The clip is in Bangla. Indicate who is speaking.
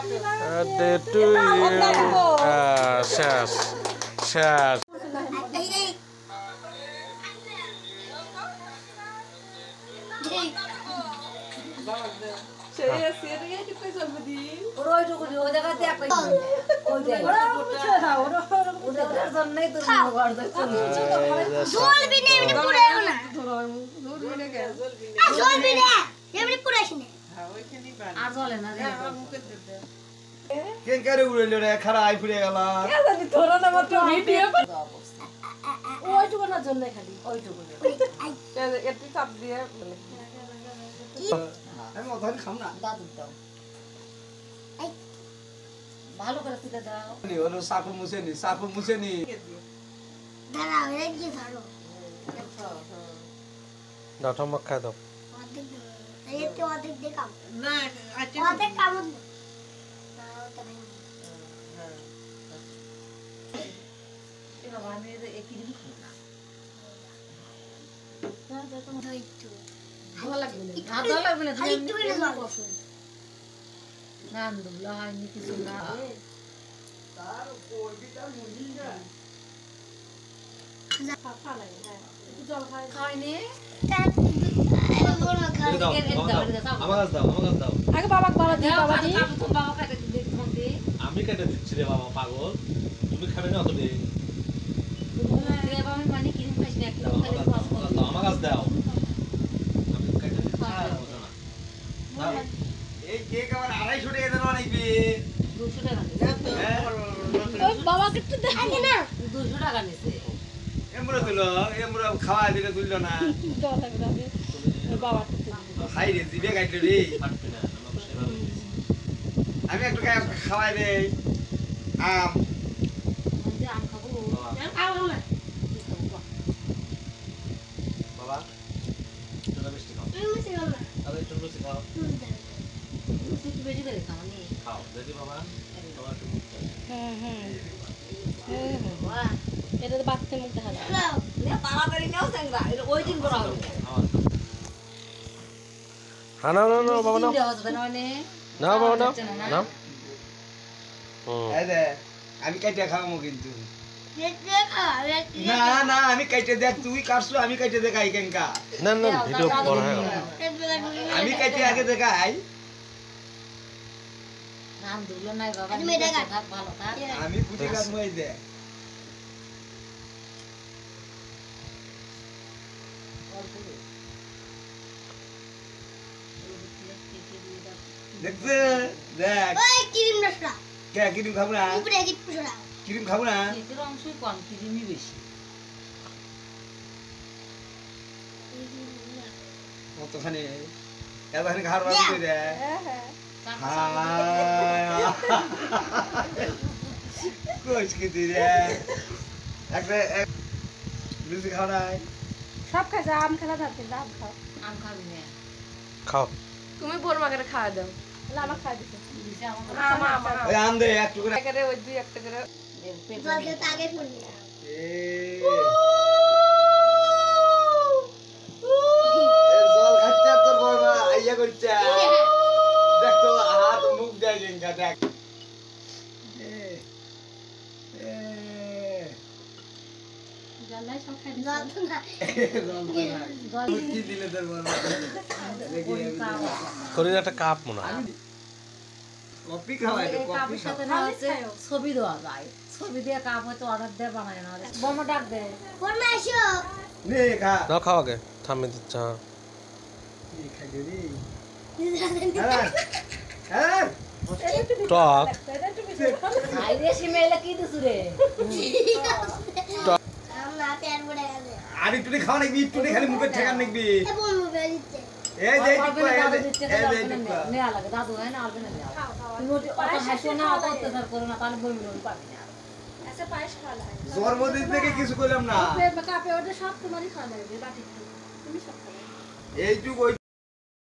Speaker 1: birthday to you. শেষ শেষ
Speaker 2: কেনকারে উড়াইলো রে খারাই ফুরে গেল
Speaker 3: জানি ধরো না মাত্র ভিডিও ওইটুকু না জন্য খালি ওইটুকু একটু চাপ দিয়ে
Speaker 2: আমি অতখানি খাম না
Speaker 3: দাদু দাও ভালো করে তুলে দাও
Speaker 2: নি হলো সাকু মুছে নি
Speaker 4: দাঁড়াও এটা কি ধরো
Speaker 1: দাও টমক খাই দাও
Speaker 4: অর্ধেক এই তো অর্ধেক দেখাও
Speaker 3: না আচ্ছা
Speaker 4: অর্ধেক কামড়
Speaker 3: ভালো লাগবে না কিছু না খাইনি আগে বাবাকে বলো দি বাবা দি বাবা কাটে দিই তোমাকে
Speaker 1: আমি কেটে দিচ্ছি রে বাবা পাগল তুমি খাবে না অত দিন
Speaker 3: বাবা আমি পানি কিনে খাইছি না একটু খালি
Speaker 1: আমার কাছে দাও আমি কেটে দিচ্ছি
Speaker 2: এই কেক আমার 250 টাকা দেন অনেকবে
Speaker 3: 200 টাকা
Speaker 4: ওই বাবাকে তো দেখে না
Speaker 3: 200 টাকা নিছে
Speaker 2: এমরা দিলো এমরা খাওয়া দিলে তুললো না
Speaker 3: দাও লাগবে বাবা
Speaker 2: হাই রে দিবে গাইতে রে
Speaker 1: পারবে না আমাকে সেভাবে
Speaker 2: আমি একটু খাওয়াই দেই আম
Speaker 3: যে আম খাবো আম না
Speaker 1: বাবা তোরা মিষ্টি খাও
Speaker 4: মুছে গেল না
Speaker 1: আরে একটু মিষ্টি খাও
Speaker 3: একটু বেশি করে খাও নি
Speaker 1: খাও দেখি বাবা বাবা একটু
Speaker 3: বাহ এটা তো বাচ্চা মুখ দেখা যায় না তাড়াতাড়ি নাও স্যাংরা এটা ওই দিন করা হবে
Speaker 1: হ্যাঁ না বাবা না না বাবা না না
Speaker 2: এই দে আমি কাইটা খাওয়ামু কিন্তু
Speaker 4: রেটে খাওয়া
Speaker 2: না না আমি কাইটা দেখ তুই কাটছু আমি কাইটা দেখাই কেনকা
Speaker 1: না ভিডিও পড়া হয়
Speaker 2: আমি কাইটা আগে দেখাই
Speaker 3: নাম দুলো নাই বাবা
Speaker 4: তুমি এটা কাট।
Speaker 3: থাক ভালো থাক
Speaker 2: আমি পুটি কাট মই দে দেখতে দেখ
Speaker 4: ওই ক্রিম রসটা
Speaker 2: কে ক্রিম খাবো না
Speaker 4: উপরে কি পুষরা
Speaker 2: ক্রিম খাবো না
Speaker 3: এর অংশই কম ক্রিমই বেশি
Speaker 2: কতখানি এতখানি খাওয়ার বাকি দে কোচ কি দিরে একটা বেশি খাওয়া নাই
Speaker 3: সব খাই যা আম খেলা থাকতে আম খাও আম খাবি না
Speaker 1: খাও
Speaker 5: তুমি বোর মাকে খাওয়া দাও
Speaker 3: তাহলে আমার খাই দিছে দিছে আমার
Speaker 5: আমার
Speaker 2: ওই আম দে একটু করে
Speaker 5: করে ওই দুই একটা করে
Speaker 4: জলকে তাগে পড়ি
Speaker 2: জল খাচ্ছে তোর বাবা আইয়া করছে দেখ তো হাত মুখ দেয় গেঙ্গা দেখ
Speaker 3: জালাই সব খাই
Speaker 4: জল তো না
Speaker 2: কি দিলে তোর বাবা
Speaker 1: করিনা একটা কাপ মনে হয়
Speaker 2: কফি খাওয়াই দে কফি
Speaker 3: কাপের সাথে না হচ্ছে ছবি দেওয়া যায় ছবি দিয়ে কাপ হয়তো অর্ডার দিয়ে বানায় না বর্মা ডাক দে
Speaker 4: ফরমা এসো
Speaker 2: নে খা
Speaker 1: না খাও আগে থামে দিচ্ছ
Speaker 2: কি খাই রে হ্যাঁ হ্যাঁ
Speaker 1: টক
Speaker 3: আই রে সিমেলে কি দিছু রে
Speaker 4: আমরা পেট পড়ে গেল
Speaker 2: আর একটু খাওয়া নাকি একটু খালি মুখে ঠেকান নাকি
Speaker 4: এ বলবো বেরিতে
Speaker 2: এই যে একটু
Speaker 3: নেয়া লাগে দাদু হয় না আলবে না তুমি অত হাসো না অত অত্যাচার করো না তাহলে বমি বমি পাবি না
Speaker 4: আচ্ছা পায়েস খাওয়া
Speaker 2: জন্মদিন থেকে কিছু করলাম না
Speaker 3: কাপে ওটা সব তোমারই খাওয়া লাগবে বাটি তুমি সব খাবে
Speaker 2: এইটুকু